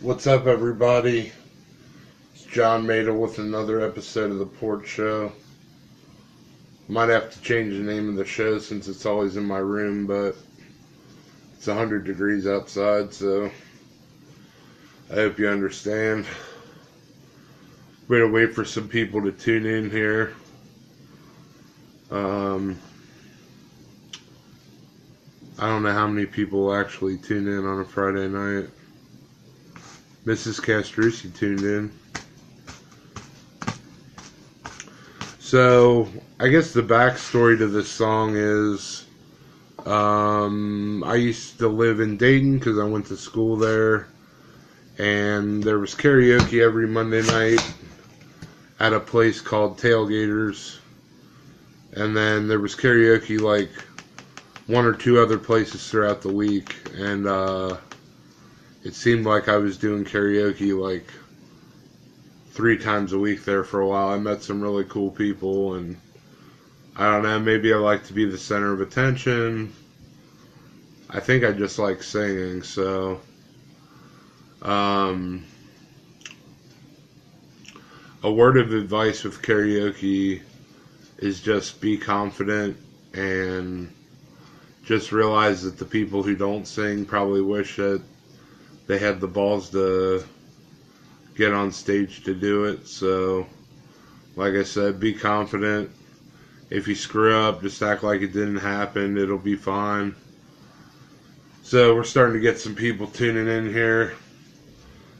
What's up, everybody? It's John Madel with another episode of the Porch Show. Might have to change the name of the show since it's always in my room, but it's 100 degrees outside, so I hope you understand. We're going to wait for some people to tune in here. I don't know how many people actually tune in on a Friday night. Mrs. Castrucci tuned in. So, I guess the backstory to this song is I used to live in Dayton because I went to school there, and there was karaoke every Monday night at a place called Tailgaters, and then there was karaoke like one or two other places throughout the week, and it seemed like I was doing karaoke like 3 times a week there for a while. I met some really cool people, and I don't know, maybe I like to be the center of attention. I think I just like singing, so a word of advice with karaoke is just be confident and just realize that the people who don't sing probably wish that they had the balls to get on stage to do it. So, like I said, be confident. If you screw up, just act like it didn't happen. It'll be fine. So, we're starting to get some people tuning in here.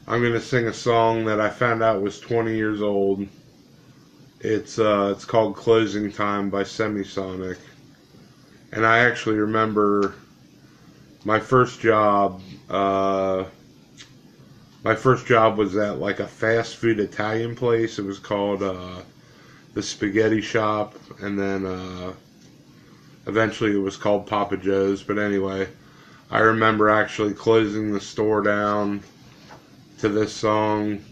I'm going to sing a song that I found out was 20 years old. It's called Closing Time by Semisonic. And I actually remember my first job. My first job was at like a fast food Italian place. It was called the Spaghetti Shop, and then eventually it was called Papa Joe's. But anyway, I remember actually closing the store down to this song.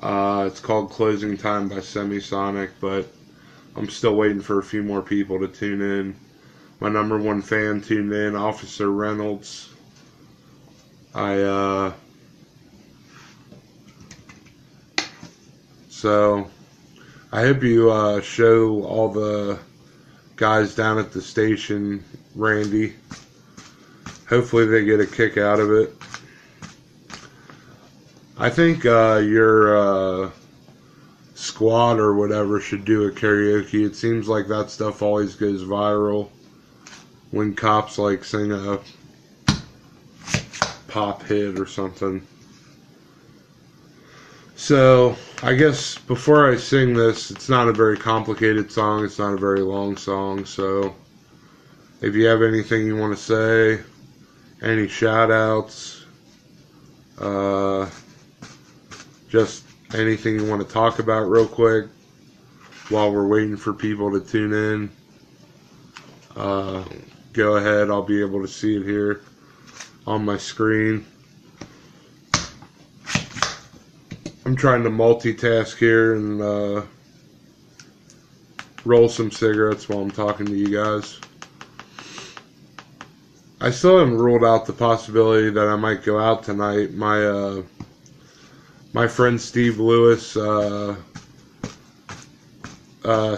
It's called Closing Time by Semisonic, but I'm still waiting for a few more people to tune in. My number one fan tuned in, Officer Reynolds. So, I hope you show all the guys down at the station, Randy. Hopefully they get a kick out of it. I think your squad or whatever should do a karaoke. It seems like that stuff always goes viral when cops like sing a pop hit or something. So, I guess before I sing this, it's not a very complicated song, it's not a very long song, so if you have anything you want to say, any shout outs, just anything you want to talk about real quick while we're waiting for people to tune in, go ahead. I'll be able to see it here on my screen. I'm trying to multitask here and roll some cigarettes while I'm talking to you guys. I still haven't ruled out the possibility that I might go out tonight. My friend Steve Lewis,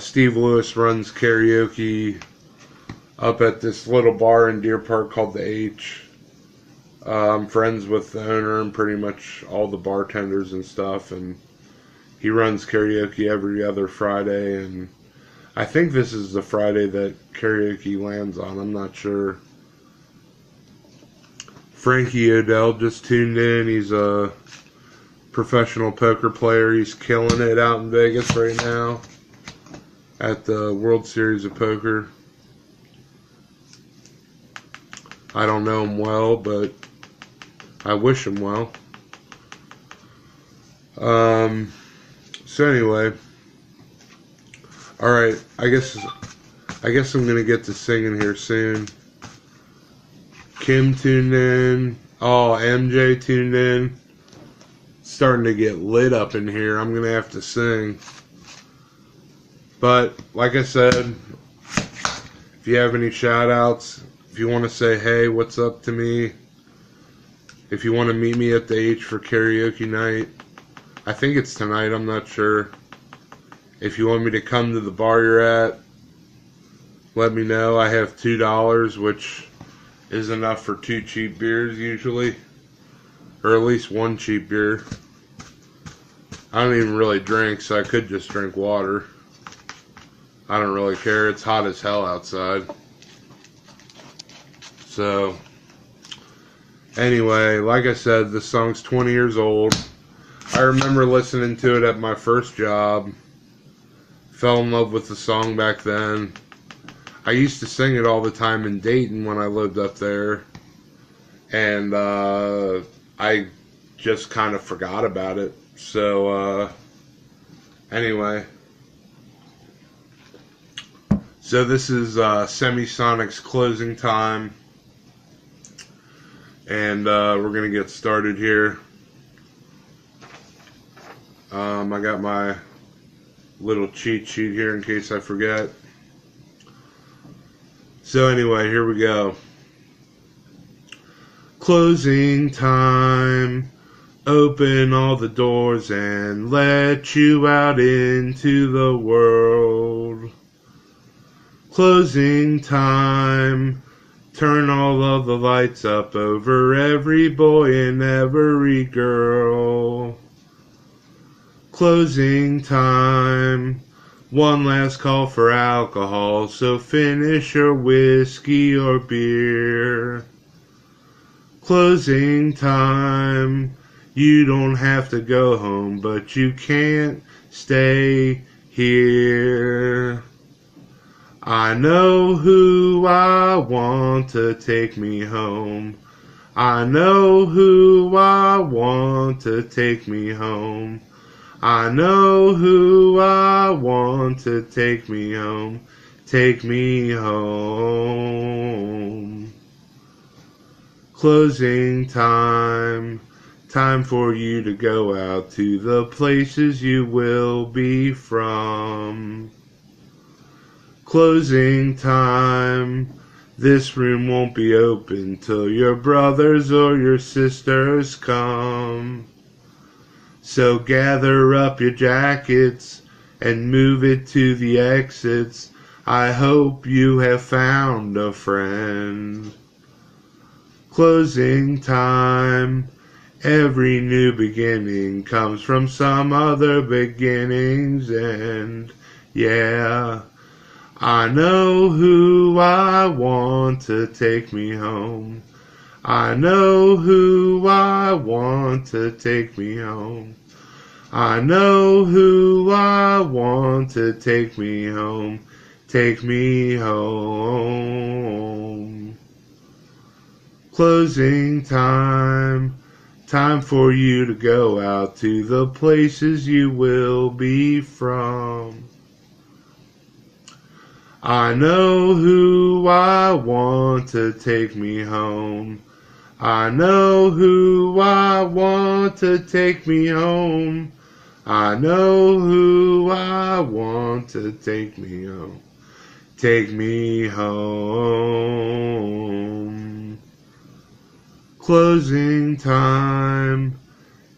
Steve Lewis runs karaoke up at this little bar in Deer Park called the H. I'm friends with the owner and pretty much all the bartenders and stuff, and he runs karaoke every other Friday, and I think this is the Friday that karaoke lands on. I'm not sure. Frankie Odell just tuned in. He's a professional poker player. He's killing it out in Vegas right now at the World Series of Poker. I don't know him well, but I wish him well. So anyway, all right. I guess I'm gonna get to singing here soon. Kim tuned in. Oh, MJ tuned in. It's starting to get lit up in here. I'm gonna have to sing. But like I said, if you have any shout outs, if you want to say hey, what's up to me, If you want to meet me at the H for karaoke night, I think it's tonight, I'm not sure. If you want me to come to the bar you're at, let me know. I have $2, which is enough for 2 cheap beers usually. Or at least 1 cheap beer. I don't even really drink, so I could just drink water. I don't really care. It's hot as hell outside. So, anyway, like I said, this song's 20 years old. I remember listening to it at my first job. Fell in love with the song back then. I used to sing it all the time in Dayton when I lived up there. And I just kind of forgot about it. So, anyway. So this is Semisonic's Closing Time. And we're going to get started here. I got my little cheat sheet here in case I forget. So anyway, here we go. Closing time. Open all the doors and let you out into the world. Closing time. Turn all of the lights up over every boy and every girl. Closing time. One last call for alcohol, so finish your whiskey or beer. Closing time. You don't have to go home, but you can't stay here. I know who I want to take me home. I know who I want to take me home. I know who I want to take me home. Take me home. Closing time. Time for you to go out to the places you will be from. Closing time. This room won't be open till your brothers or your sisters come. So gather up your jackets and move it to the exits. I hope you have found a friend. Closing time. Every new beginning comes from some other beginning's end. Yeah, I know who I want to take me home. I know who I want to take me home. I know who I want to take me home. Take me home. Closing time. Time for you to go out to the places you will be from. I know who I want to take me home. I know who I want to take me home. I know who I want to take me home. Take me home. Closing time.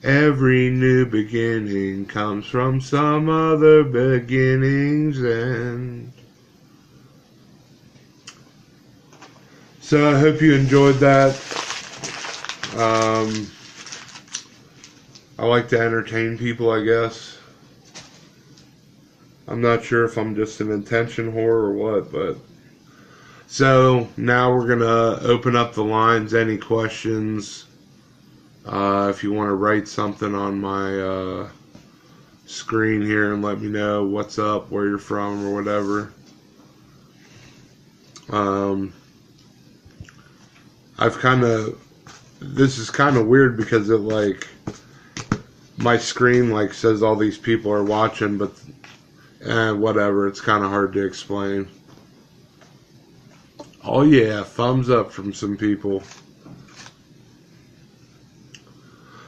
Every new beginning comes from some other beginning's end. So I hope you enjoyed that. I like to entertain people, I guess. I'm not sure if I'm just an attention whore or what, but... So, now we're going to open up the lines. Any questions? If you want to write something on my screen here and let me know what's up, where you're from, or whatever. This is kind of weird because it, like, my screen, like, says all these people are watching, but, whatever, it's kind of hard to explain. Oh yeah, thumbs up from some people.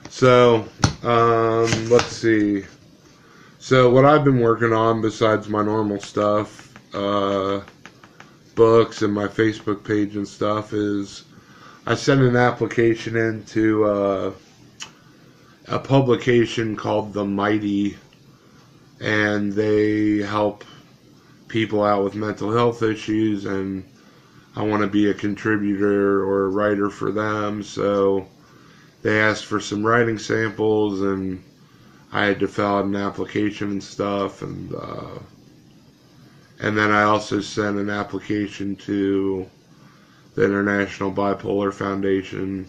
So, let's see. So, what I've been working on besides my normal stuff, books and my Facebook page and stuff, is I sent an application into a publication called The Mighty, and they help people out with mental health issues, and I want to be a contributor or a writer for them. So they asked for some writing samples, and I had to fill out an application and stuff, and then I also sent an application to the International Bipolar Foundation.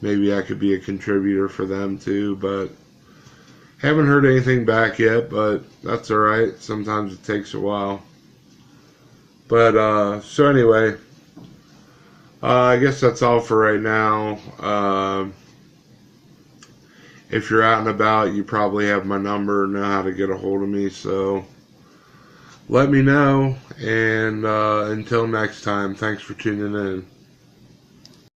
Maybe I could be a contributor for them too, but haven't heard anything back yet, but that's alright. Sometimes it takes a while. But, so anyway, I guess that's all for right now. If you're out and about, you probably have my number, know how to get a hold of me, so let me know. And until next time, thanks for tuning in.